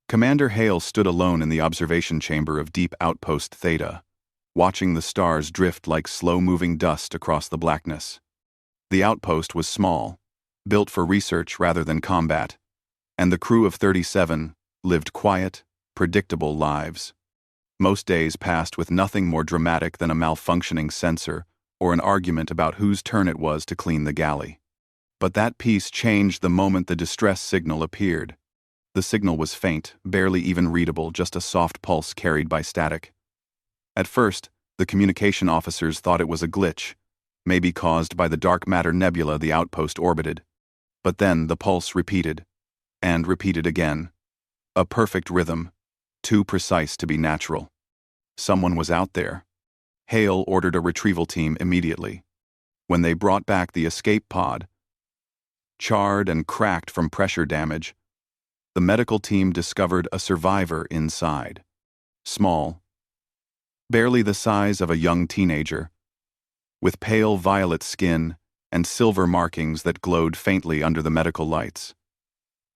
Commander Hale stood alone in the observation chamber of Deep Outpost Theta, watching the stars drift like slow-moving dust across the blackness. The outpost was small, built for research rather than combat, and the crew of 37 lived quiet, predictable lives. Most days passed with nothing more dramatic than a malfunctioning sensor or an argument about whose turn it was to clean the galley. But that peace changed the moment the distress signal appeared. The signal was faint, barely even readable, just a soft pulse carried by static. At first, the communication officers thought it was a glitch, maybe caused by the dark matter nebula the outpost orbited. But then the pulse repeated, and repeated again. A perfect rhythm, too precise to be natural. Someone was out there. Hale ordered a retrieval team immediately. When they brought back the escape pod, charred and cracked from pressure damage, the medical team discovered a survivor inside. Small, barely the size of a young teenager, with pale violet skin and silver markings that glowed faintly under the medical lights.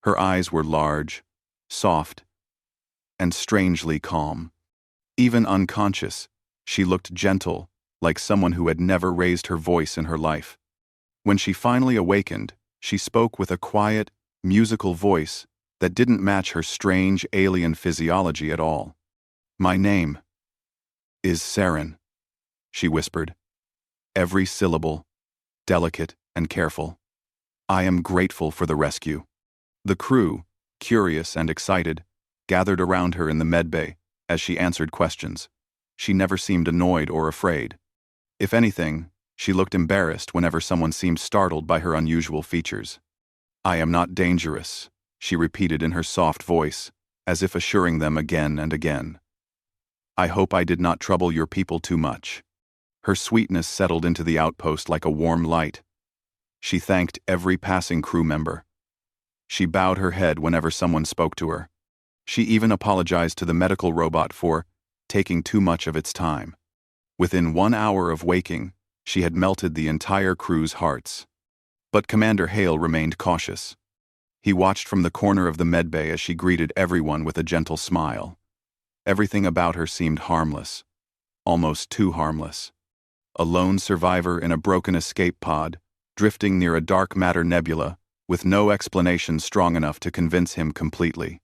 Her eyes were large, soft, and strangely calm. Even unconscious, she looked gentle, like someone who had never raised her voice in her life. When she finally awakened, she spoke with a quiet, musical voice that didn't match her strange alien physiology at all. "My name is Sarin," she whispered, every syllable delicate and careful. "I am grateful for the rescue." The crew, curious and excited, gathered around her in the medbay as she answered questions. She never seemed annoyed or afraid. If anything, she looked embarrassed whenever someone seemed startled by her unusual features. "I am not dangerous," she repeated in her soft voice, as if assuring them again and again. "I hope I did not trouble your people too much." Her sweetness settled into the outpost like a warm light. She thanked every passing crew member. She bowed her head whenever someone spoke to her. She even apologized to the medical robot for taking too much of its time. Within 1 hour of waking, she had melted the entire crew's hearts. But Commander Hale remained cautious. He watched from the corner of the medbay as she greeted everyone with a gentle smile. Everything about her seemed harmless, almost too harmless. A lone survivor in a broken escape pod, drifting near a dark matter nebula, with no explanation strong enough to convince him completely.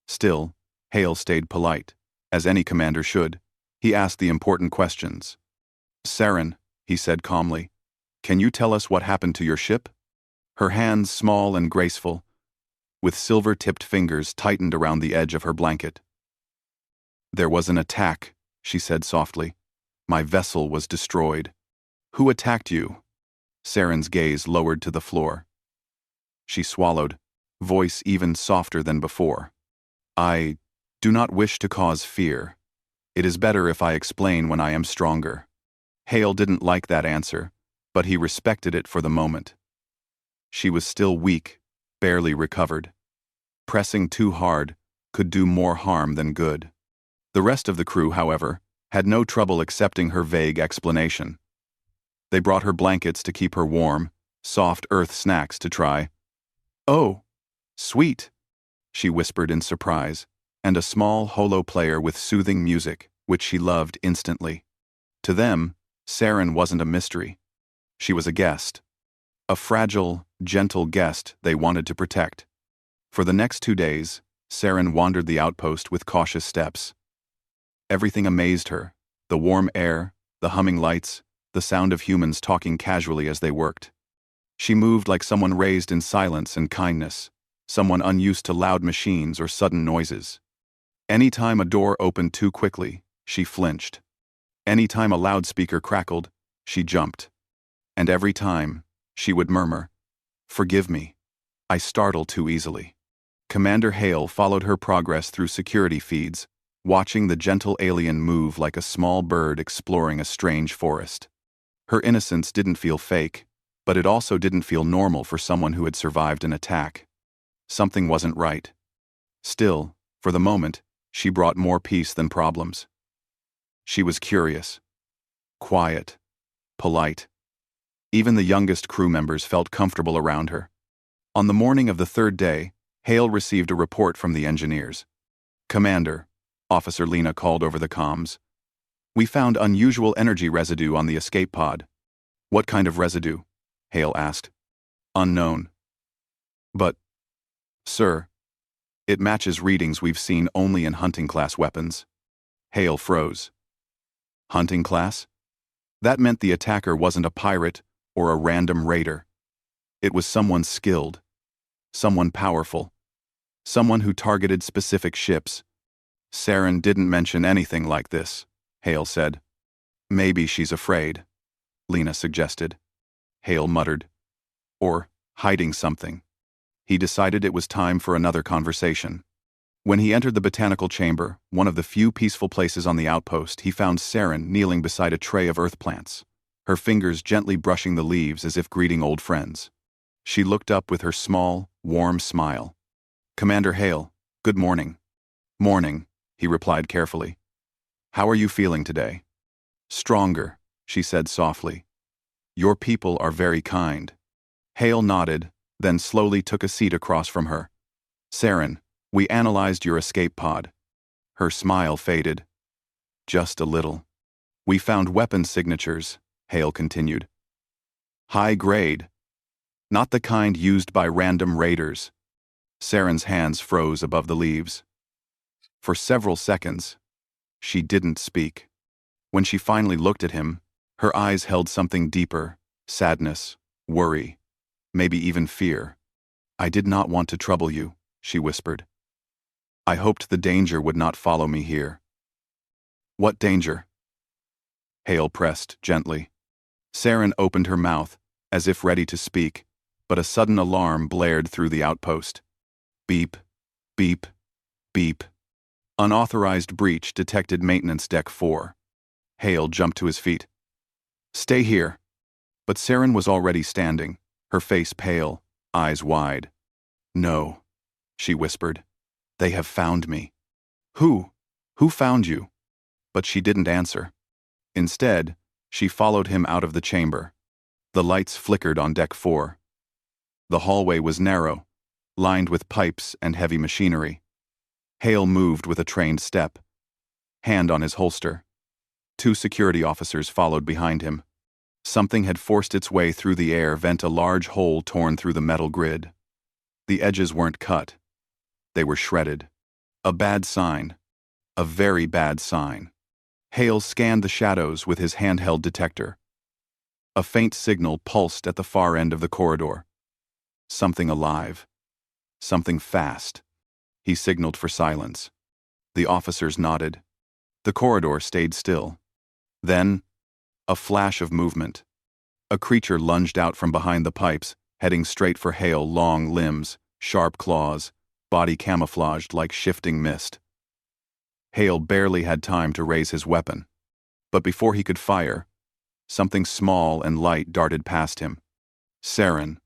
Still, Hale stayed polite, as any commander should. He asked the important questions. "Sarin," he said calmly, "can you tell us what happened to your ship?" Her hands, small and graceful, with silver-tipped fingers tightened around the edge of her blanket. "There was an attack," she said softly. "My vessel was destroyed." "Who attacked you?" Sarin's gaze lowered to the floor. She swallowed, voice even softer than before. "I do not wish to cause fear. It is better if I explain when I am stronger." Hale didn't like that answer, but he respected it for the moment. She was still weak, barely recovered. Pressing too hard could do more harm than good. The rest of the crew, however, had no trouble accepting her vague explanation. They brought her blankets to keep her warm, soft earth snacks to try. "Oh, sweet," she whispered in surprise, and a small holo player with soothing music, which she loved instantly. To them, Sarin wasn't a mystery. She was a guest. A fragile, gentle guest they wanted to protect. For the next 2 days, Sarin wandered the outpost with cautious steps. Everything amazed her: the warm air, the humming lights, the sound of humans talking casually as they worked. She moved like someone raised in silence and kindness, someone unused to loud machines or sudden noises. Any time a door opened too quickly, she flinched. Any time a loudspeaker crackled, she jumped. And every time, she would murmur, "Forgive me, I startle too easily." Commander Hale followed her progress through security feeds, watching the gentle alien move like a small bird exploring a strange forest. Her innocence didn't feel fake, but it also didn't feel normal for someone who had survived an attack. Something wasn't right. Still, for the moment, she brought more peace than problems. She was curious, quiet, polite. Even the youngest crew members felt comfortable around her. On the morning of the 3rd day, Hale received a report from the engineers. Commander, Officer Lena called over the comms. We found unusual energy residue on the escape pod. What kind of residue? Hale asked. Unknown. But, sir, it matches readings we've seen only in hunting-class weapons. Hale froze. Hunting class? That meant the attacker wasn't a pirate or a random raider. It was someone skilled, someone powerful, someone who targeted specific ships. Sarin didn't mention anything like this, Hale said. Maybe she's afraid, Lena suggested. Hale muttered. Or hiding something. He decided it was time for another conversation. When he entered the botanical chamber, one of the few peaceful places on the outpost, he found Sarin kneeling beside a tray of earth plants, her fingers gently brushing the leaves as if greeting old friends. She looked up with her small, warm smile. Commander Hale, good morning. Morning, he replied carefully. How are you feeling today? Stronger, she said softly. Your people are very kind. Hale nodded, then slowly took a seat across from her. Sarin, we analyzed your escape pod. Her smile faded. Just a little. We found weapon signatures, Hale continued. High grade. Not the kind used by random raiders. Sarin's hands froze above the leaves. For several seconds, she didn't speak. When she finally looked at him, her eyes held something deeper, sadness, worry, maybe even fear. I did not want to trouble you, she whispered. I hoped the danger would not follow me here. What danger? Hale pressed gently. Sarin opened her mouth, as if ready to speak, but a sudden alarm blared through the outpost. Beep, beep, beep. Unauthorized breach detected maintenance deck 4. Hale jumped to his feet. Stay here. But Sarin was already standing, her face pale, eyes wide. No, she whispered. They have found me. Who? Who found you? But she didn't answer. Instead, she followed him out of the chamber. The lights flickered on deck 4. The hallway was narrow, lined with pipes and heavy machinery. Hale moved with a trained step, hand on his holster. 2 security officers followed behind him. Something had forced its way through the air vent a large hole torn through the metal grid. The edges weren't cut. They were shredded. A bad sign. A very bad sign. Hale scanned the shadows with his handheld detector. A faint signal pulsed at the far end of the corridor. Something alive. Something fast. He signaled for silence. The officers nodded. The corridor stayed still. Then, a flash of movement. A creature lunged out from behind the pipes, heading straight for Hale, long limbs, sharp claws, body camouflaged like shifting mist. Hale barely had time to raise his weapon. But before he could fire, something small and light darted past him. Sarin.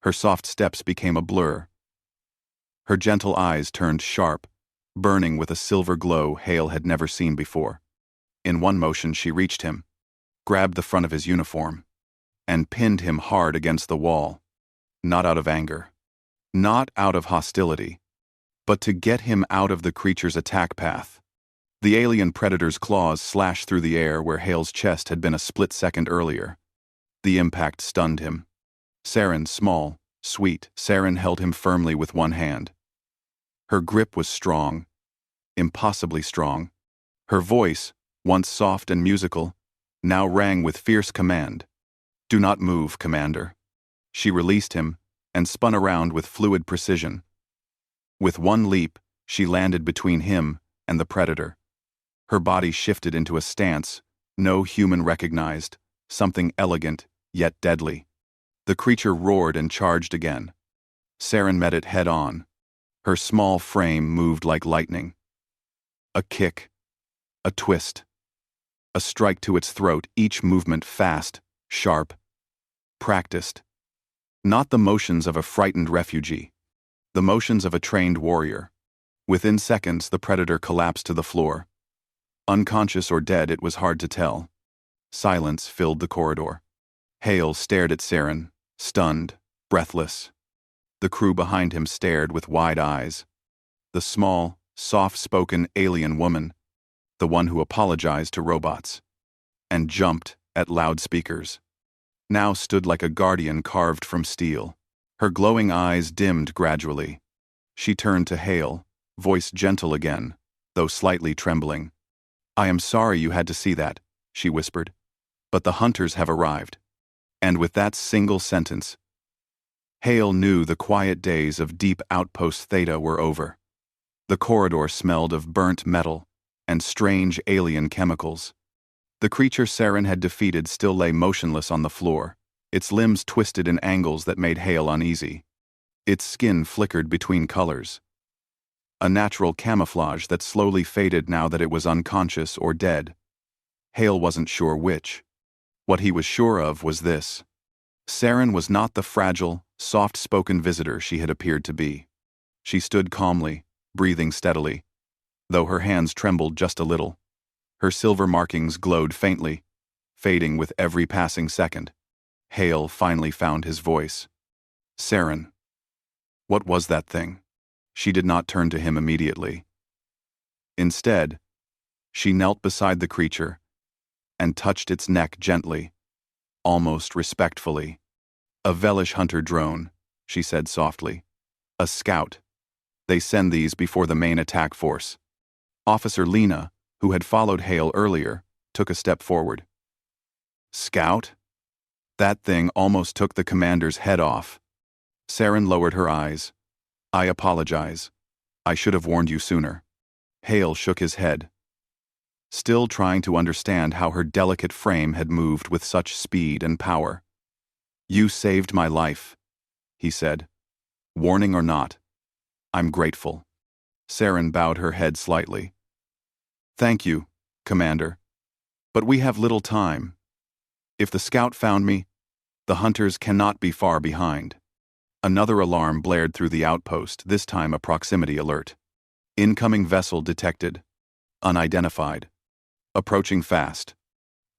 Her soft steps became a blur. Her gentle eyes turned sharp, burning with a silver glow Hale had never seen before. In one motion she reached him, grabbed the front of his uniform, and pinned him hard against the wall. Not out of anger. Not out of hostility. But to get him out of the creature's attack path. The alien predator's claws slashed through the air where Hale's chest had been a split second earlier. The impact stunned him. Sarin, small, sweet, Sarin held him firmly with one hand. Her grip was strong, impossibly strong. Her voice, once soft and musical, now rang with fierce command. Do not move, Commander. She released him and spun around with fluid precision. With one leap, she landed between him and the predator. Her body shifted into a stance no human recognized, something elegant yet deadly. The creature roared and charged again. Sarin met it head-on. Her small frame moved like lightning. A kick. A twist. A strike to its throat, each movement fast, sharp, practiced. Not the motions of a frightened refugee. The motions of a trained warrior. Within seconds, the predator collapsed to the floor. Unconscious or dead, it was hard to tell. Silence filled the corridor. Hale stared at Sarin, stunned, breathless. The crew behind him stared with wide eyes. The small, soft-spoken alien woman, the one who apologized to robots, and jumped at loudspeakers, now stood like a guardian carved from steel. Her glowing eyes dimmed gradually. She turned to Hale, voice gentle again, though slightly trembling. "I am sorry you had to see that," she whispered, "but the hunters have arrived." And with that single sentence, Hale knew the quiet days of Deep Outpost Theta were over. The corridor smelled of burnt metal and strange alien chemicals. The creature Sarin had defeated still lay motionless on the floor, its limbs twisted in angles that made Hale uneasy. Its skin flickered between colors, a natural camouflage that slowly faded now that it was unconscious or dead. Hale wasn't sure which. What he was sure of was this: Sarin was not the fragile, soft-spoken visitor she had appeared to be. She stood calmly, breathing steadily, though her hands trembled just a little. Her silver markings glowed faintly, fading with every passing second. Hale finally found his voice. "Sarin. What was that thing?" She did not turn to him immediately. Instead, she knelt beside the creature and touched its neck gently, almost respectfully. "A Velish hunter drone," she said softly. "A scout. They send these before the main attack force." Officer Lena, who had followed Hale earlier, took a step forward. "Scout?" That thing almost took the commander's head off. Sarin lowered her eyes. "I apologize. I should have warned you sooner." Hale shook his head, still trying to understand how her delicate frame had moved with such speed and power. "You saved my life," he said. "Warning or not, I'm grateful." Sarin bowed her head slightly. "Thank you, Commander. But we have little time. If the scout found me, the hunters cannot be far behind." Another alarm blared through the outpost, this time a proximity alert. "Incoming vessel detected. Unidentified. Approaching fast."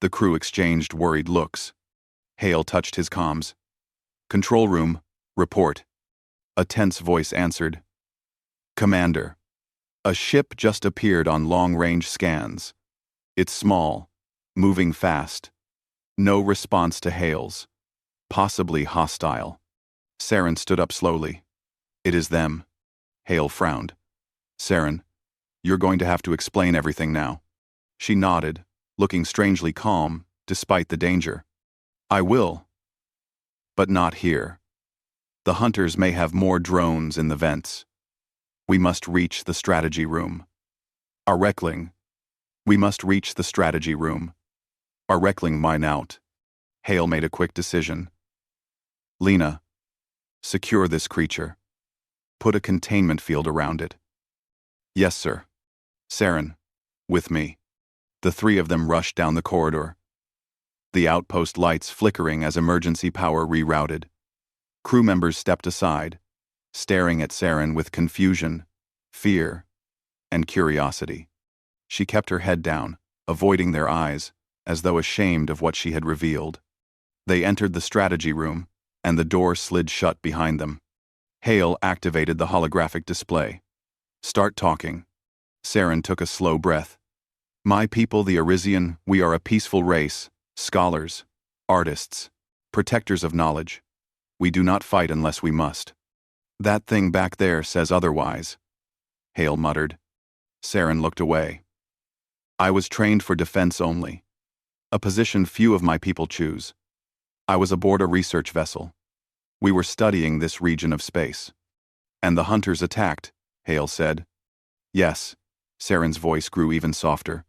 The crew exchanged worried looks. Hale touched his comms. "Control room, report." A tense voice answered. "Commander, a ship just appeared on long-range scans. It's small, moving fast. No response to hails. Possibly hostile." Sarin stood up slowly. "It is them." Hale frowned. "Sarin, you're going to have to explain everything now." She nodded, looking strangely calm, despite the danger. "I will. But not here. The hunters may have more drones in the vents. We must reach the strategy room. Our Reckling. We must reach the strategy room. Our Reckling mine out." Hale made a quick decision. "Lena, secure this creature. Put a containment field around it." "Yes, sir." "Sarin, with me." The three of them rushed down the corridor, the outpost lights flickering as emergency power rerouted. Crew members stepped aside, staring at Sarin with confusion, fear, and curiosity. She kept her head down, avoiding their eyes, as though ashamed of what she had revealed. They entered the strategy room, and the door slid shut behind them. Hale activated the holographic display. "Start talking." Sarin took a slow breath. "My people, the Arisian, we are a peaceful race, scholars, artists, protectors of knowledge. We do not fight unless we must." "That thing back there says otherwise," Hale muttered. Sarin looked away. "I was trained for defense only, a position few of my people choose. I was aboard a research vessel. We were studying this region of space." "And the hunters attacked," Hale said. "Yes." Sarin's voice grew even softer.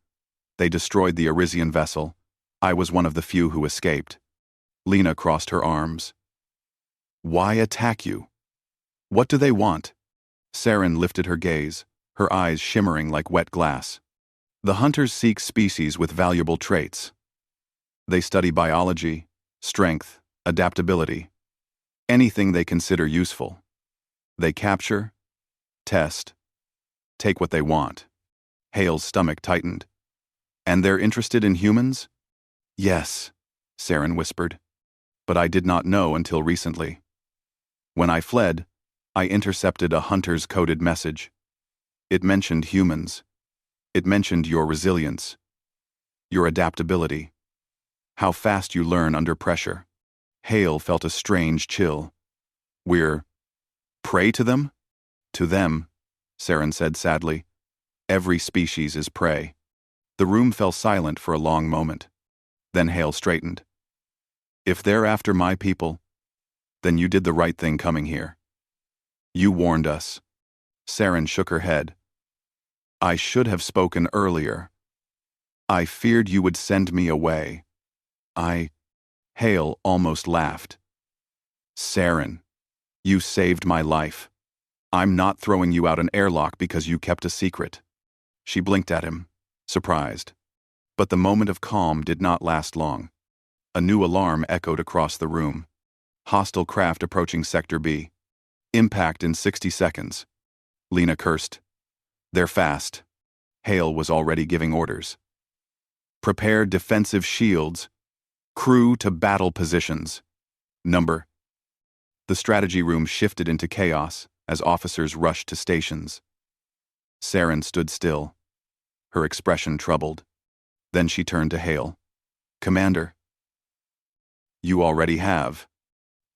"They destroyed the Arisian vessel. I was one of the few who escaped." Lena crossed her arms. "Why attack you? What do they want?" Sarin lifted her gaze, her eyes shimmering like wet glass. "The hunters seek species with valuable traits. They study biology, strength, adaptability, anything they consider useful. They capture, test, take what they want." Hale's stomach tightened. "And they're interested in humans?" "Yes," Sarin whispered. "But I did not know until recently. When I fled, I intercepted a hunter's coded message. It mentioned humans. It mentioned your resilience, your adaptability, how fast you learn under pressure. Hale felt a strange chill. We're prey to them? To them, Sarin said sadly. Every species is prey. The room fell silent for a long moment. Then Hale straightened. If they're after my people, then you did the right thing coming here. You warned us. Sarin shook her head. I should have spoken earlier. I feared you would send me away. Hale almost laughed. Sarin, you saved my life. I'm not throwing you out an airlock because you kept a secret. She blinked at him, surprised. But the moment of calm did not last long. A new alarm echoed across the room. Hostile craft approaching Sector B. Impact in 60 seconds. Lena cursed. They're fast. Hale was already giving orders. Prepare defensive shields. Crew to battle positions. Number. The strategy room shifted into chaos as officers rushed to stations. Sarin stood still, her expression troubled. Then she turned to Hale. Commander. You already have.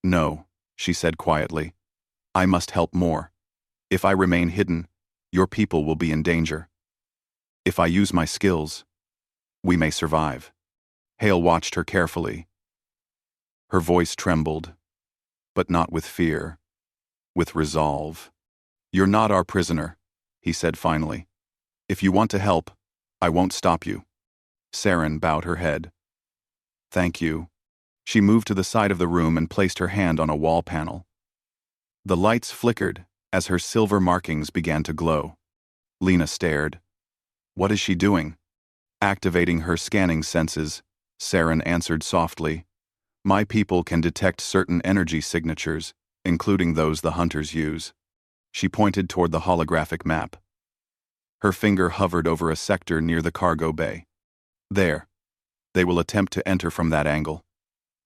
No, she said quietly. I must help more. If I remain hidden, your people will be in danger. If I use my skills, we may survive. Hale watched her carefully. Her voice trembled, but not with fear, with resolve. You're not our prisoner, he said finally. If you want to help, I won't stop you. Sarin bowed her head. Thank you. She moved to the side of the room and placed her hand on a wall panel. The lights flickered as her silver markings began to glow. Lena stared. What is she doing? Activating her scanning senses, Sarin answered softly. My people can detect certain energy signatures, including those the hunters use. She pointed toward the holographic map. Her finger hovered over a sector near the cargo bay. There. They will attempt to enter from that angle.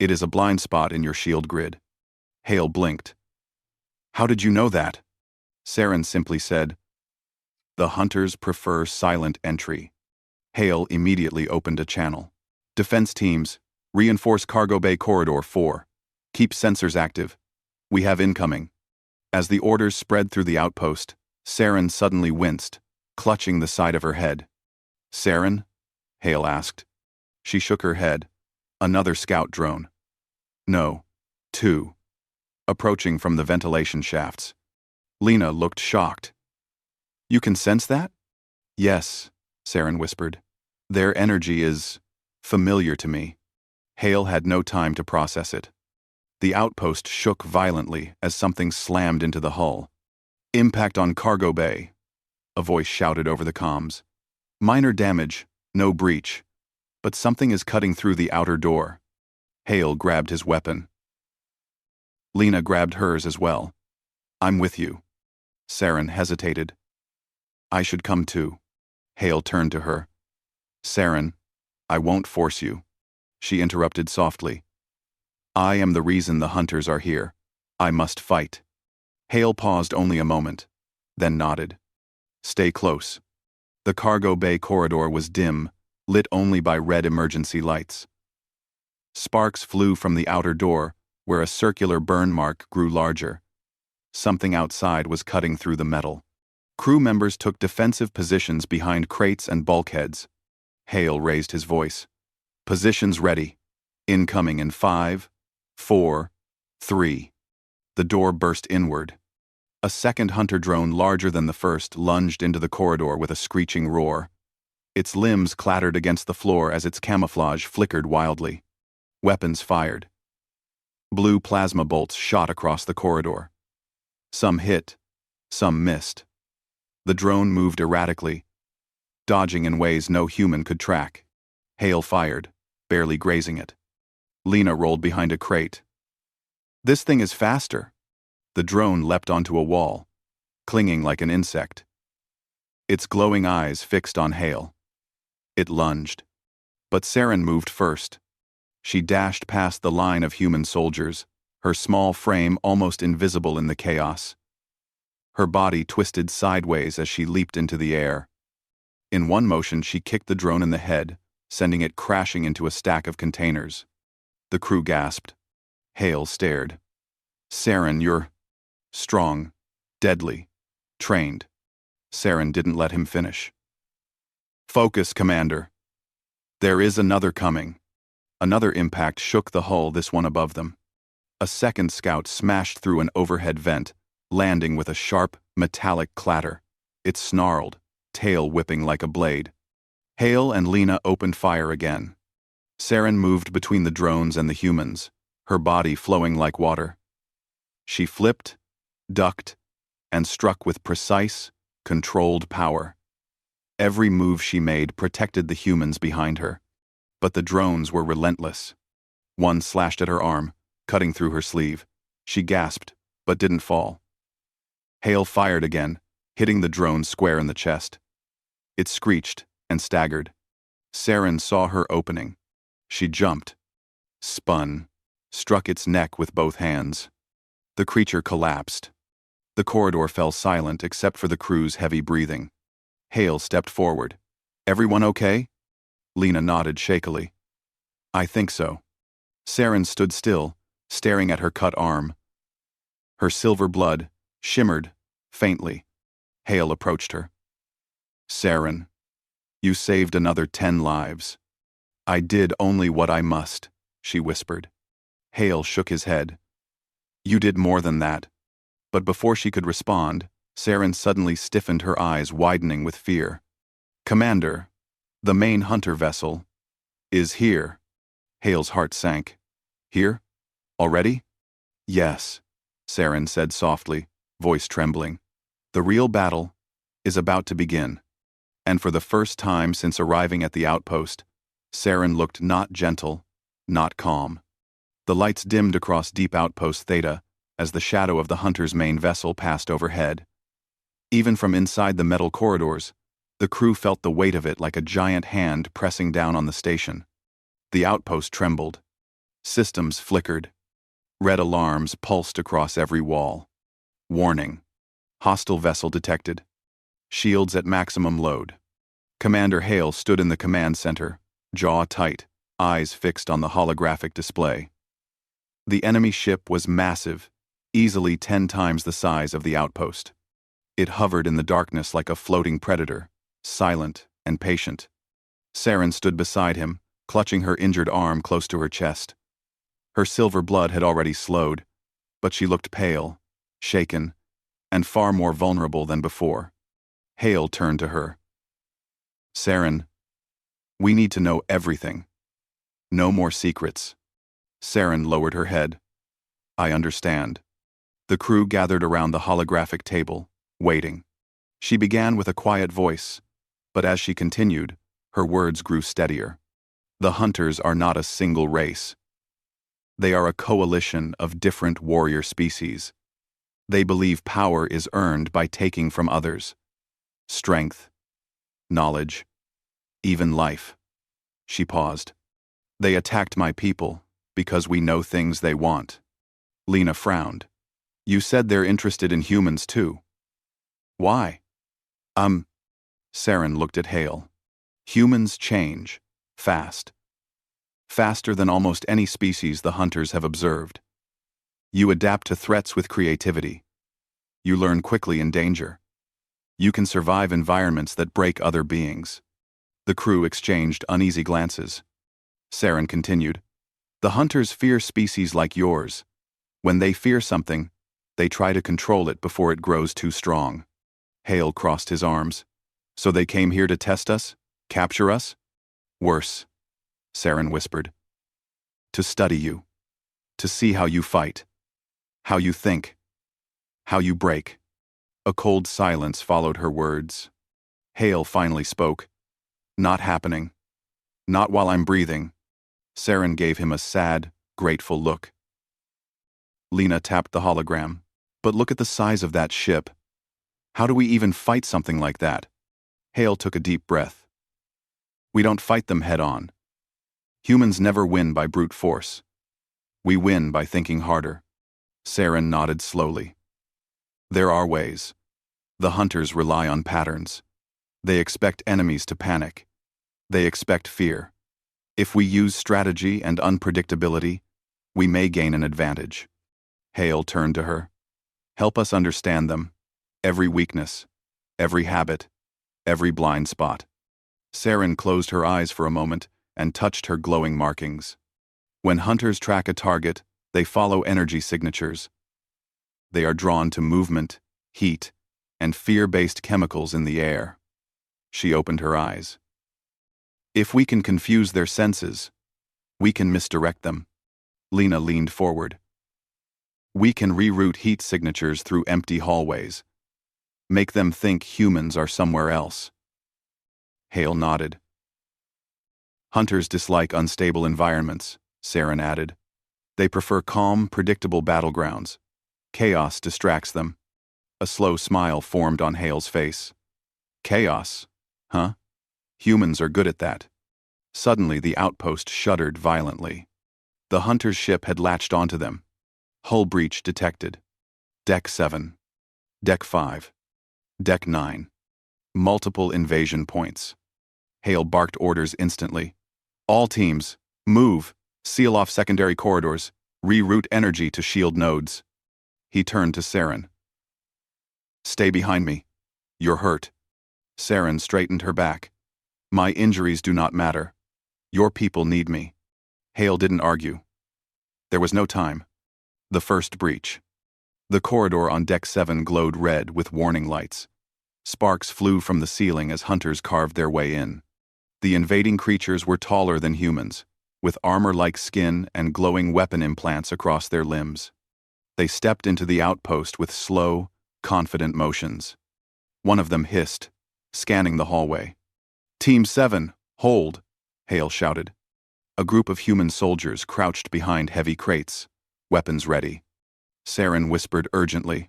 It is a blind spot in your shield grid. Hale blinked. How did you know that? Sarin simply said, The hunters prefer silent entry. Hale immediately opened a channel. Defense teams, reinforce cargo bay corridor 4. Keep sensors active. We have incoming. As the orders spread through the outpost, Sarin suddenly winced, clutching the side of her head. Sarin? Hale asked. She shook her head. Another scout drone. No. 2. Approaching from the ventilation shafts. Lena looked shocked. You can sense that? Yes, Sarin whispered. Their energy is familiar to me. Hale had no time to process it. The outpost shook violently as something slammed into the hull. Impact on cargo bay, a voice shouted over the comms. Minor damage, no breach, but something is cutting through the outer door. Hale grabbed his weapon. Lena grabbed hers as well. I'm with you. Sarin hesitated. I should come too. Hale turned to her. Sarin, I won't force you. She interrupted softly. I am the reason the hunters are here. I must fight. Hale paused only a moment, then nodded. Stay close. The cargo bay corridor was dim, lit only by red emergency lights. Sparks flew from the outer door, where a circular burn mark grew larger. Something outside was cutting through the metal. Crew members took defensive positions behind crates and bulkheads. Hale raised his voice. Positions ready. Incoming in 5, 4, 3. The door burst inward. A second hunter drone larger than the first lunged into the corridor with a screeching roar. Its limbs clattered against the floor as its camouflage flickered wildly. Weapons fired. Blue plasma bolts shot across the corridor. Some hit, some missed. The drone moved erratically, dodging in ways no human could track. Hale fired, barely grazing it. Lena rolled behind a crate. This thing is faster. The drone leapt onto a wall, clinging like an insect. Its glowing eyes fixed on Hale. It lunged. But Sarin moved first. She dashed past the line of human soldiers, her small frame almost invisible in the chaos. Her body twisted sideways as she leaped into the air. In one motion, she kicked the drone in the head, sending it crashing into a stack of containers. The crew gasped. Hale stared. Sarin, you're strong, deadly, trained. Sarin didn't let him finish. Focus, Commander. There is another coming. Another impact shook the hull, this one above them. A second scout smashed through an overhead vent, landing with a sharp, metallic clatter. It snarled, tail whipping like a blade. Hale and Lena opened fire again. Sarin moved between the drones and the humans, her body flowing like water. She flipped, ducked, and struck with precise, controlled power. Every move she made protected the humans behind her. But the drones were relentless. One slashed at her arm, cutting through her sleeve. She gasped, but didn't fall. Hale fired again, hitting the drone square in the chest. It screeched and staggered. Sarin saw her opening. She jumped, spun, struck its neck with both hands. The creature collapsed. The corridor fell silent except for the crew's heavy breathing. Hale stepped forward. Everyone okay? Lena nodded shakily. I think so. Sarin stood still, staring at her cut arm. Her silver blood shimmered faintly. Hale approached her. Sarin, you saved another 10 lives. I did only what I must, she whispered. Hale shook his head. You did more than that. But before she could respond, Sarin suddenly stiffened, her eyes widening with fear. Commander, the main hunter vessel is here. Hale's heart sank. Here? Already? Yes, Sarin said softly, voice trembling. The real battle is about to begin. And for the first time since arriving at the outpost, Sarin looked not gentle, not calm. The lights dimmed across deep outpost Theta as the shadow of the hunter's main vessel passed overhead. Even from inside the metal corridors, the crew felt the weight of it like a giant hand pressing down on the station. The outpost trembled. Systems flickered. Red alarms pulsed across every wall. Warning. Hostile vessel detected. Shields at maximum load. Commander Hale stood in the command center, jaw tight, eyes fixed on the holographic display. The enemy ship was massive, easily 10 times the size of the outpost. It hovered in the darkness like a floating predator, silent and patient. Sarin stood beside him, clutching her injured arm close to her chest. Her silver blood had already slowed, but she looked pale, shaken, and far more vulnerable than before. Hale turned to her. Sarin, we need to know everything. No more secrets. Sarin lowered her head. I understand. The crew gathered around the holographic table, waiting. She began with a quiet voice, but as she continued, her words grew steadier. The hunters are not a single race. They are a coalition of different warrior species. They believe power is earned by taking from others. Strength, knowledge, even life. She paused. They attacked my people because we know things they want. Lena frowned. You said they're interested in humans too. Why? Sarin looked at Hale. Humans change, fast. Faster than almost any species the hunters have observed. You adapt to threats with creativity. You learn quickly in danger. You can survive environments that break other beings. The crew exchanged uneasy glances. Sarin continued. The hunters fear species like yours. When they fear something, they try to control it before it grows too strong. Hale crossed his arms. So they came here to test us? Capture us? Worse, Sarin whispered. To study you. To see how you fight. How you think. How you break. A cold silence followed her words. Hale finally spoke. Not happening. Not while I'm breathing. Sarin gave him a sad, grateful look. Lena tapped the hologram. But look at the size of that ship. How do we even fight something like that? Hale took a deep breath. We don't fight them head-on. Humans never win by brute force. We win by thinking harder. Sarin nodded slowly. There are ways. The hunters rely on patterns. They expect enemies to panic. They expect fear. If we use strategy and unpredictability, we may gain an advantage. Hale turned to her. Help us understand them. Every weakness, every habit, every blind spot. Sarin closed her eyes for a moment and touched her glowing markings. When hunters track a target, they follow energy signatures. They are drawn to movement, heat, and fear-based chemicals in the air. She opened her eyes. If we can confuse their senses, we can misdirect them. Lena leaned forward. We can reroute heat signatures through empty hallways. Make them think humans are somewhere else. Hale nodded. Hunters dislike unstable environments, Sarin added. They prefer calm, predictable battlegrounds. Chaos distracts them. A slow smile formed on Hale's face. Chaos? Huh? Humans are good at that. Suddenly the outpost shuddered violently. The hunter's ship had latched onto them. Hull breach detected. Deck 7. Deck 5. Deck 9. Multiple invasion points. Hale barked orders instantly. All teams, move, seal off secondary corridors, reroute energy to shield nodes. He turned to Sarin. Stay behind me. You're hurt. Sarin straightened her back. My injuries do not matter. Your people need me. Hale didn't argue. There was no time. The first breach. The corridor on Deck 7 glowed red with warning lights. Sparks flew from the ceiling as hunters carved their way in. The invading creatures were taller than humans, with armor-like skin and glowing weapon implants across their limbs. They stepped into the outpost with slow, confident motions. One of them hissed, scanning the hallway. Team 7, hold, Hale shouted. A group of human soldiers crouched behind heavy crates, weapons ready. Sarin whispered urgently.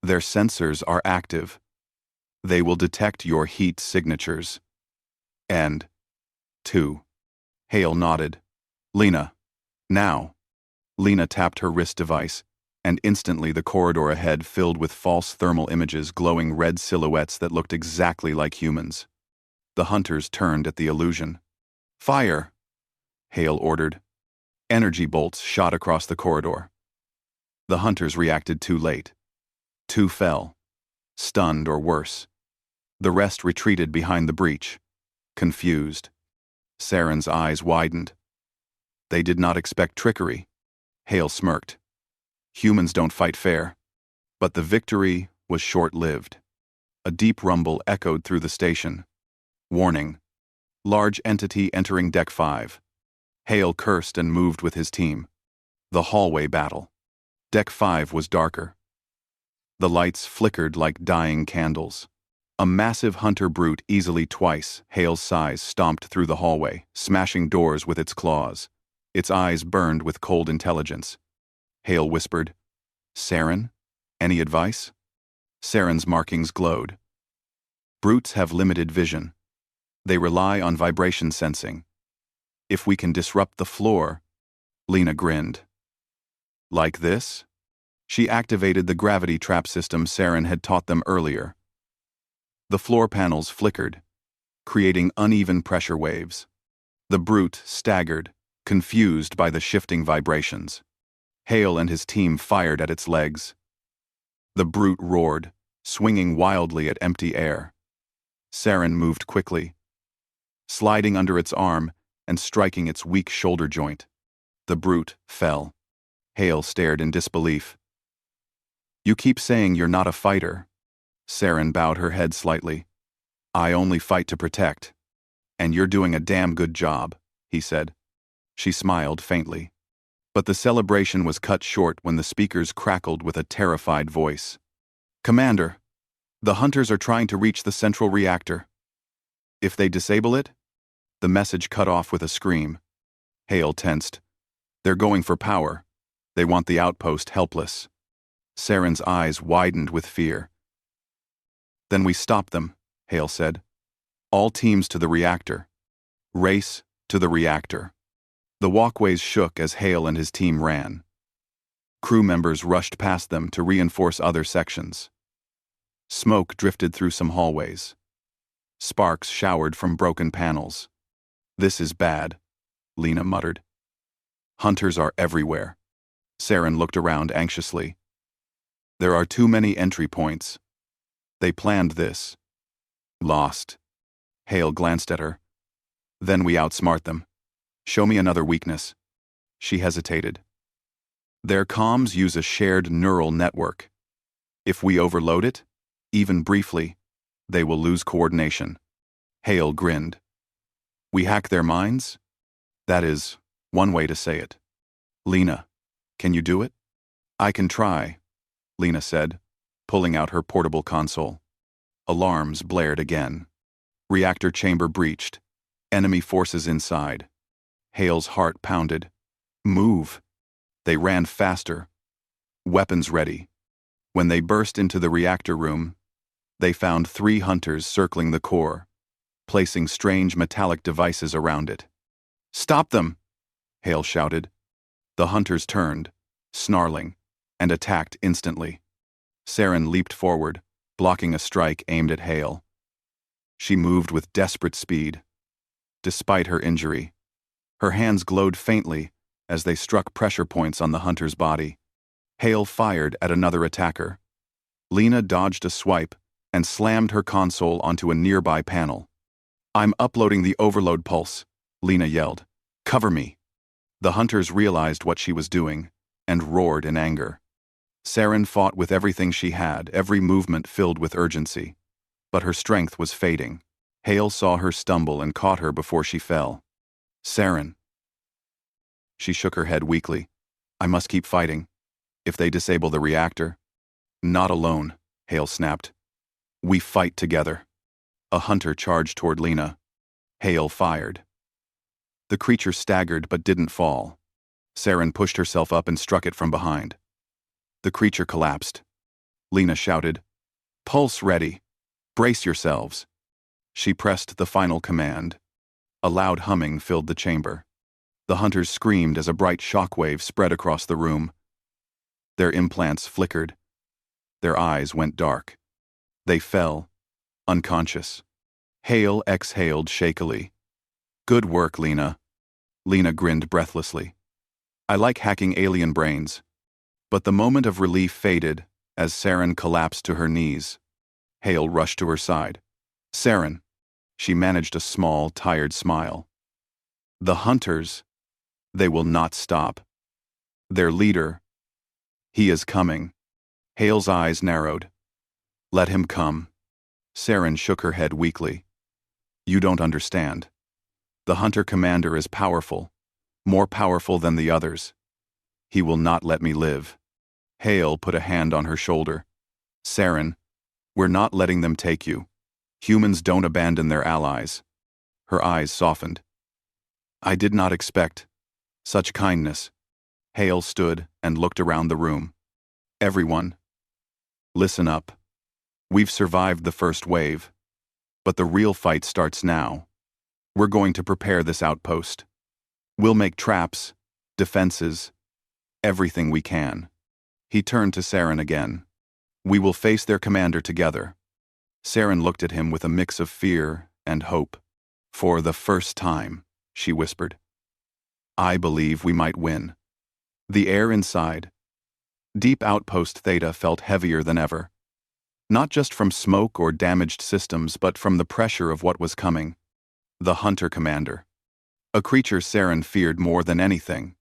Their sensors are active. They will detect your heat signatures. And 2. Hale nodded. Lena, now. Lena tapped her wrist device, and instantly the corridor ahead filled with false thermal images glowing red silhouettes that looked exactly like humans. The hunters turned at the illusion. Fire! Hale ordered. Energy bolts shot across the corridor. The hunters reacted too late. 2 fell, stunned or worse. The rest retreated behind the breach, confused. Sarin's eyes widened. They did not expect trickery. Hale smirked. Humans don't fight fair. But the victory was short-lived. A deep rumble echoed through the station. Warning. Large entity entering Deck 5. Hale cursed and moved with his team. The hallway battle. Deck 5 was darker. The lights flickered like dying candles. A massive hunter brute easily twice Hale's size stomped through the hallway, smashing doors with its claws. Its eyes burned with cold intelligence. Hale whispered, Sarin, any advice? Sarin's markings glowed. Brutes have limited vision. They rely on vibration sensing. If we can disrupt the floor, Lena grinned. Like this? She activated the gravity trap system Sarin had taught them earlier. The floor panels flickered, creating uneven pressure waves. The brute staggered, confused by the shifting vibrations. Hale and his team fired at its legs. The brute roared, swinging wildly at empty air. Sarin moved quickly, sliding under its arm and striking its weak shoulder joint. The brute fell. Hale stared in disbelief. You keep saying you're not a fighter. Sarin bowed her head slightly. I only fight to protect. And you're doing a damn good job, he said. She smiled faintly. But the celebration was cut short when the speakers crackled with a terrified voice. Commander, the hunters are trying to reach the central reactor. If they disable it? The message cut off with a scream. Hale tensed. They're going for power. They want the outpost helpless. Sarin's eyes widened with fear. Then we stop them, Hale said. All teams to the reactor. Race to the reactor. The walkways shook as Hale and his team ran. Crew members rushed past them to reinforce other sections. Smoke drifted through some hallways. Sparks showered from broken panels. "This is bad," Lena muttered. "Hunters are everywhere." Sarin looked around anxiously. "There are too many entry points. They planned this." "Lost." Hale glanced at her. "Then we outsmart them. Show me another weakness." She hesitated. "Their comms use a shared neural network. If we overload it, even briefly, they will lose coordination." Hale grinned. "We hack their minds?" "That is one way to say it." "Lena, can you do it?" "I can try," Lena said, pulling out her portable console. Alarms blared again. Reactor chamber breached. Enemy forces inside. Hale's heart pounded. "Move!" They ran faster. Weapons ready. When they burst into the reactor room, they found 3 hunters circling the core, placing strange metallic devices around it. "Stop them!" Hale shouted. The hunters turned, snarling, and attacked instantly. Sarin leaped forward, blocking a strike aimed at Hale. She moved with desperate speed. Despite her injury, her hands glowed faintly as they struck pressure points on the hunter's body. Hale fired at another attacker. Lena dodged a swipe and slammed her console onto a nearby panel. "I'm uploading the overload pulse," Lena yelled. "Cover me." The hunters realized what she was doing and roared in anger. Sarin fought with everything she had, every movement filled with urgency. But her strength was fading. Hale saw her stumble and caught her before she fell. "Sarin." She shook her head weakly. "I must keep fighting. If they disable the reactor—" "Not alone," Hale snapped. "We fight together." A hunter charged toward Lena. Hale fired. The creature staggered but didn't fall. Sarin pushed herself up and struck it from behind. The creature collapsed. Lena shouted, "Pulse ready! Brace yourselves!" She pressed the final command. A loud humming filled the chamber. The hunters screamed as a bright shockwave spread across the room. Their implants flickered. Their eyes went dark. They fell, unconscious. Hale exhaled shakily. "Good work, Lena." Lena grinned breathlessly. "I like hacking alien brains." But the moment of relief faded as Sarin collapsed to her knees. Hale rushed to her side. "Sarin." She managed a small, tired smile. "The hunters, they will not stop. Their leader, he is coming." Hale's eyes narrowed. "Let him come." Sarin shook her head weakly. "You don't understand. The hunter commander is powerful, more powerful than the others. He will not let me live." Hale put a hand on her shoulder. "Sarin, we're not letting them take you. Humans don't abandon their allies." Her eyes softened. "I did not expect such kindness." Hale stood and looked around the room. "Everyone, listen up. We've survived the first wave, but the real fight starts now. We're going to prepare this outpost. We'll make traps, defenses, everything we can." He turned to Sarin again. "We will face their commander together." Sarin looked at him with a mix of fear and hope. "For the first time," she whispered, "I believe we might win." The air inside, Deep Outpost Theta, felt heavier than ever. Not just from smoke or damaged systems, but from the pressure of what was coming. The Hunter Commander. A creature Sarin feared more than anything.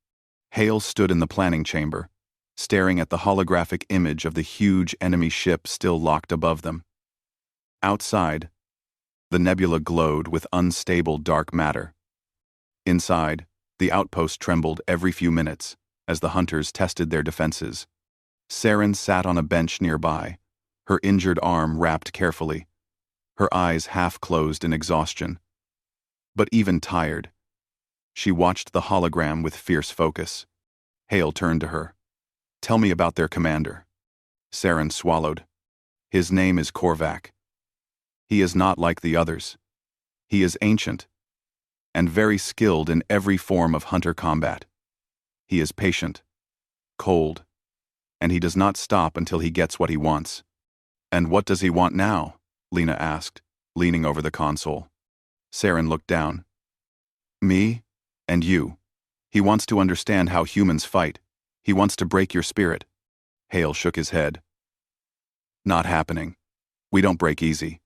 Hale stood in the planning chamber, staring at the holographic image of the huge enemy ship still locked above them. Outside, the nebula glowed with unstable dark matter. Inside, the outpost trembled every few minutes as the hunters tested their defenses. Sarin sat on a bench nearby, her injured arm wrapped carefully, her eyes half closed in exhaustion. But even tired, she watched the hologram with fierce focus. Hale turned to her. "Tell me about their commander." Sarin swallowed. "His name is Korvac. He is not like the others. He is ancient, and very skilled in every form of hunter combat. He is patient, cold, and he does not stop until he gets what he wants. "And what does he want now?" Lena asked, leaning over the console. Sarin looked down. "Me? And you. He wants to understand how humans fight. He wants to break your spirit." Hale shook his head. "Not happening. We don't break easy."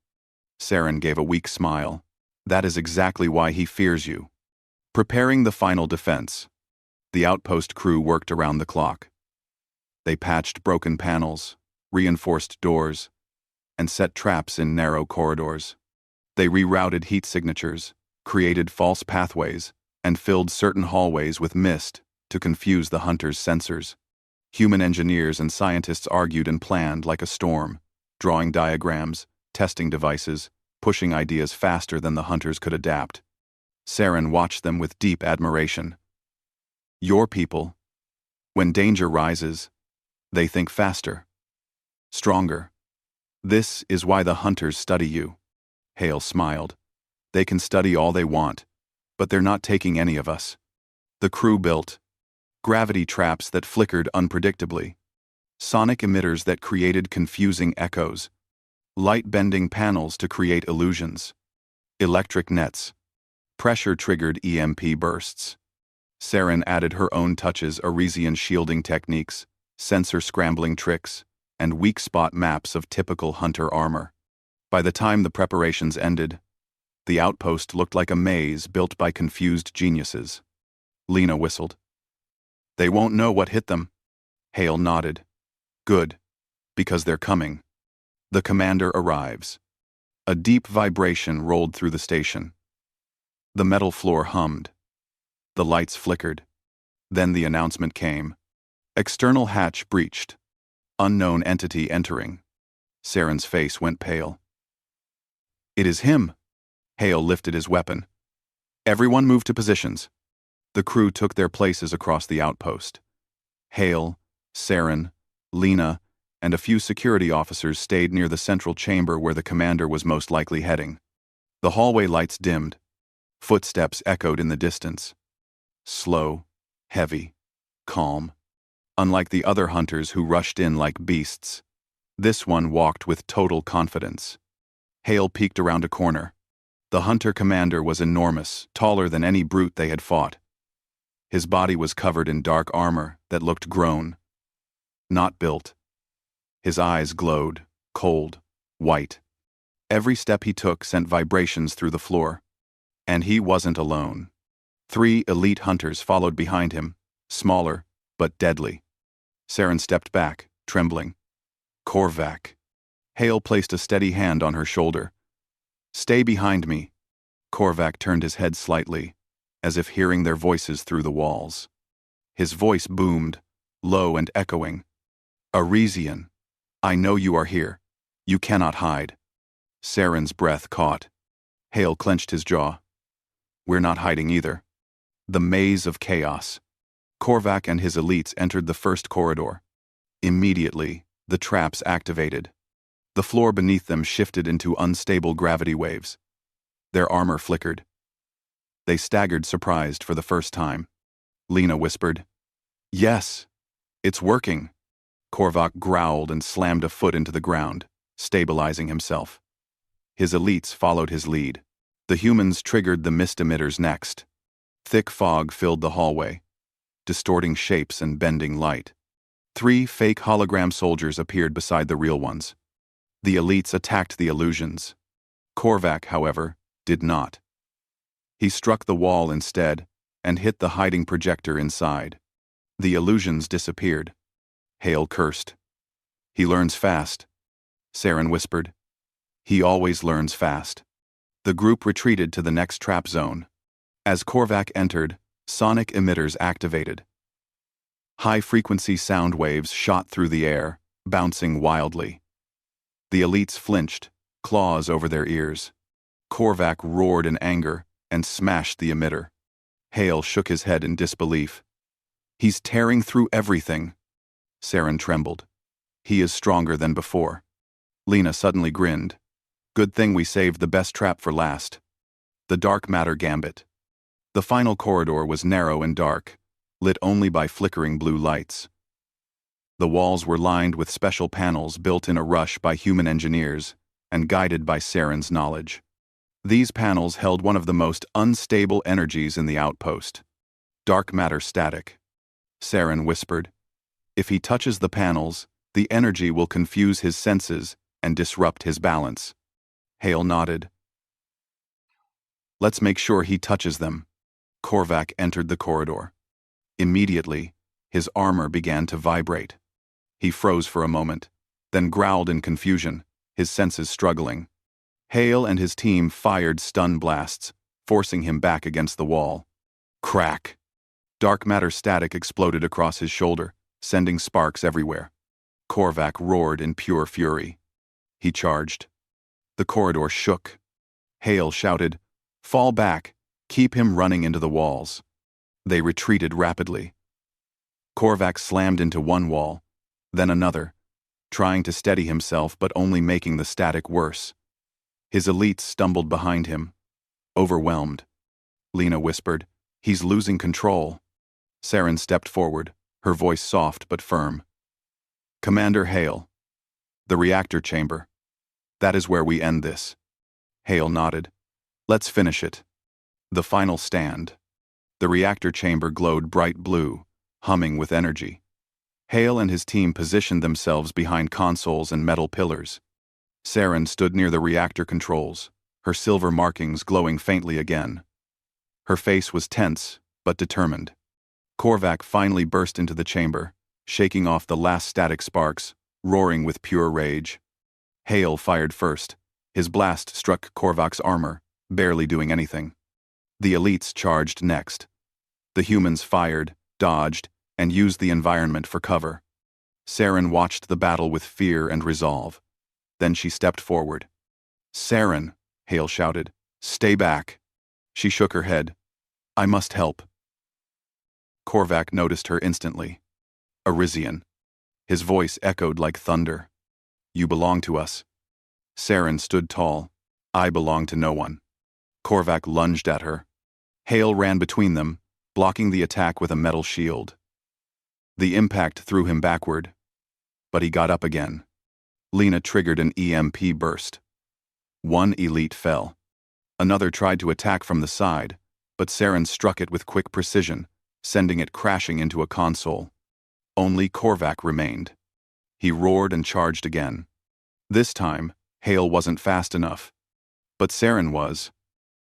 Sarin gave a weak smile. "That is exactly why he fears you." Preparing the final defense, the outpost crew worked around the clock. They patched broken panels, reinforced doors, and set traps in narrow corridors. They rerouted heat signatures, created false pathways, and filled certain hallways with mist to confuse the hunters' sensors. Human engineers and scientists argued and planned like a storm, drawing diagrams, testing devices, pushing ideas faster than the hunters could adapt. Sarin watched them with deep admiration. Your people, when danger rises, they think faster, stronger. This is why the hunters study you. Hale smiled. They can study all they want, but they're not taking any of us. The crew built gravity traps that flickered unpredictably, sonic emitters that created confusing echoes, light-bending panels to create illusions, electric nets, pressure-triggered EMP bursts. Sarin added her own touches: Arisian shielding techniques, sensor scrambling tricks, and weak spot maps of typical hunter armor. By the time the preparations ended, the outpost looked like a maze built by confused geniuses. Lena whistled. "They won't know what hit them." Hale nodded. "Good, because they're coming." The commander arrives. A deep vibration rolled through the station. The metal floor hummed. The lights flickered. Then the announcement came. External hatch breached. Unknown entity entering. Sarin's face went pale. "It is him." Hale lifted his weapon. "Everyone move to positions." The crew took their places across the outpost. Hale, Sarin, Lena, and a few security officers stayed near the central chamber where the commander was most likely heading. The hallway lights dimmed. Footsteps echoed in the distance. Slow, heavy, calm. Unlike the other hunters who rushed in like beasts, this one walked with total confidence. Hale peeked around a corner. The hunter commander was enormous, taller than any brute they had fought. His body was covered in dark armor that looked grown, not built. His eyes glowed, cold, white. Every step he took sent vibrations through the floor. And he wasn't alone. 3 elite hunters followed behind him, smaller, but deadly. Sarin stepped back, trembling. "Korvac." Hale placed a steady hand on her shoulder. "Stay behind me." Korvac turned his head slightly, as if hearing their voices through the walls. His voice boomed, low and echoing. "Arisian, I know you are here. You cannot hide." Sarin's breath caught. Hale clenched his jaw. "We're not hiding either." The maze of chaos. Korvac and his elites entered the first corridor. Immediately, the traps activated. The floor beneath them shifted into unstable gravity waves. Their armor flickered. They staggered, surprised for the first time. Lena whispered, "Yes, it's working." Korvac growled and slammed a foot into the ground, stabilizing himself. His elites followed his lead. The humans triggered the mist emitters next. Thick fog filled the hallway, distorting shapes and bending light. 3 fake hologram soldiers appeared beside the real ones. The elites attacked the illusions. Korvac, however, did not. He struck the wall instead and hit the hiding projector inside. The illusions disappeared. Hale cursed. "He learns fast," Sarin whispered. "He always learns fast." The group retreated to the next trap zone. As Korvac entered, sonic emitters activated. High-frequency sound waves shot through the air, bouncing wildly. The elites flinched, claws over their ears. Korvac roared in anger and smashed the emitter. Hale shook his head in disbelief. "He's tearing through everything." Sarin trembled. "He is stronger than before." Lena suddenly grinned. "Good thing we saved the best trap for last." The dark matter gambit. The final corridor was narrow and dark, lit only by flickering blue lights. The walls were lined with special panels built in a rush by human engineers and guided by Sarin's knowledge. These panels held one of the most unstable energies in the outpost: dark matter static. Sarin whispered, "If he touches the panels, the energy will confuse his senses and disrupt his balance." Hale nodded. "Let's make sure he touches them." Korvac entered the corridor. Immediately, his armor began to vibrate. He froze for a moment, then growled in confusion, his senses struggling. Hale and his team fired stun blasts, forcing him back against the wall. Crack! Dark matter static exploded across his shoulder, sending sparks everywhere. Korvac roared in pure fury. He charged. The corridor shook. Hale shouted, "Fall back! Keep him running into the walls." They retreated rapidly. Korvac slammed into one wall, then another, trying to steady himself but only making the static worse. His elites stumbled behind him, overwhelmed. Lena whispered, "He's losing control." Sarin stepped forward, her voice soft but firm. "Commander Hale, the reactor chamber. That is where we end this." Hale nodded. "Let's finish it." The final stand. The reactor chamber glowed bright blue, humming with energy. Hale and his team positioned themselves behind consoles and metal pillars. Sarin stood near the reactor controls, her silver markings glowing faintly again. Her face was tense, but determined. Korvac finally burst into the chamber, shaking off the last static sparks, roaring with pure rage. Hale fired first. His blast struck Korvac's armor, barely doing anything. The elites charged next. The humans fired, dodged, and used the environment for cover. Sarin watched the battle with fear and resolve. Then she stepped forward. "Sarin," Hale shouted, "stay back." She shook her head. "I must help." Korvac noticed her instantly. Arisian. His voice echoed like thunder. "You belong to us." Sarin stood tall. "I belong to no one." Korvac lunged at her. Hale ran between them, blocking the attack with a metal shield. The impact threw him backward, but he got up again. Lena triggered an EMP burst. One elite fell. Another tried to attack from the side, but Sarin struck it with quick precision, sending it crashing into a console. Only Korvac remained. He roared and charged again. This time, Hale wasn't fast enough. But Sarin was.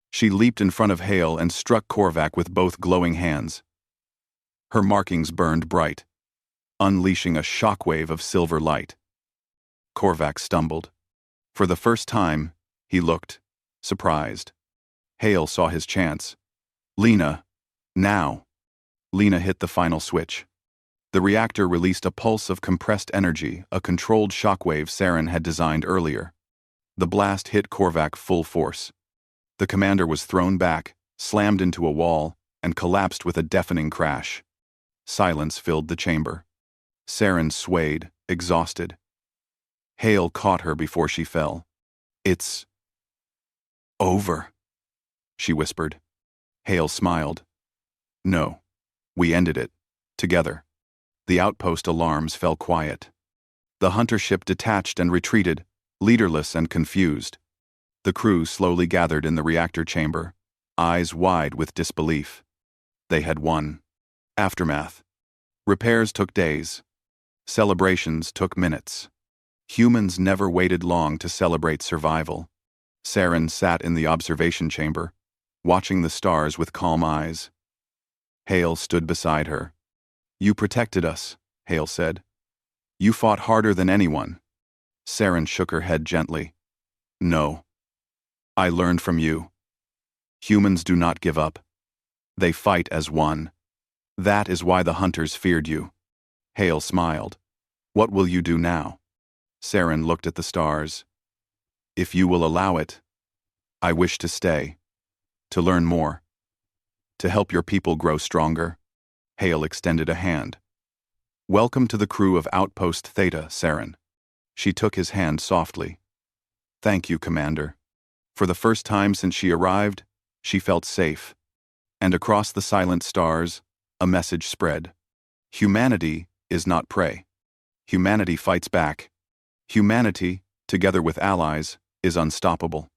She leaped in front of Hale and struck Korvac with both glowing hands. Her markings burned bright, unleashing a shockwave of silver light. Korvac stumbled. For the first time, he looked surprised. Hale saw his chance. "Lena, now." Lena hit the final switch. The reactor released a pulse of compressed energy, a controlled shockwave Sarin had designed earlier. The blast hit Korvac full force. The commander was thrown back, slammed into a wall, and collapsed with a deafening crash. Silence filled the chamber. Sarin swayed, exhausted. Hale caught her before she fell. "It's over," she whispered. Hale smiled. "No, we ended it, together." The outpost alarms fell quiet. The hunter ship detached and retreated, leaderless and confused. The crew slowly gathered in the reactor chamber, eyes wide with disbelief. They had won. Aftermath. Repairs took days. Celebrations took minutes. Humans never waited long to celebrate survival. Sarin sat in the observation chamber, watching the stars with calm eyes. Hale stood beside her. "You protected us," Hale said. "You fought harder than anyone." Sarin shook her head gently. "No. I learned from you. Humans do not give up. They fight as one. That is why the hunters feared you." Hale smiled. "What will you do now?" Sarin looked at the stars. "If you will allow it, I wish to stay, to learn more, to help your people grow stronger." Hale extended a hand. "Welcome to the crew of Outpost Theta, Sarin." She took his hand softly. "Thank you, Commander." For the first time since she arrived, she felt safe. And across the silent stars, a message spread. Humanity is not prey. humanity fights back. Humanity, together with allies, is unstoppable.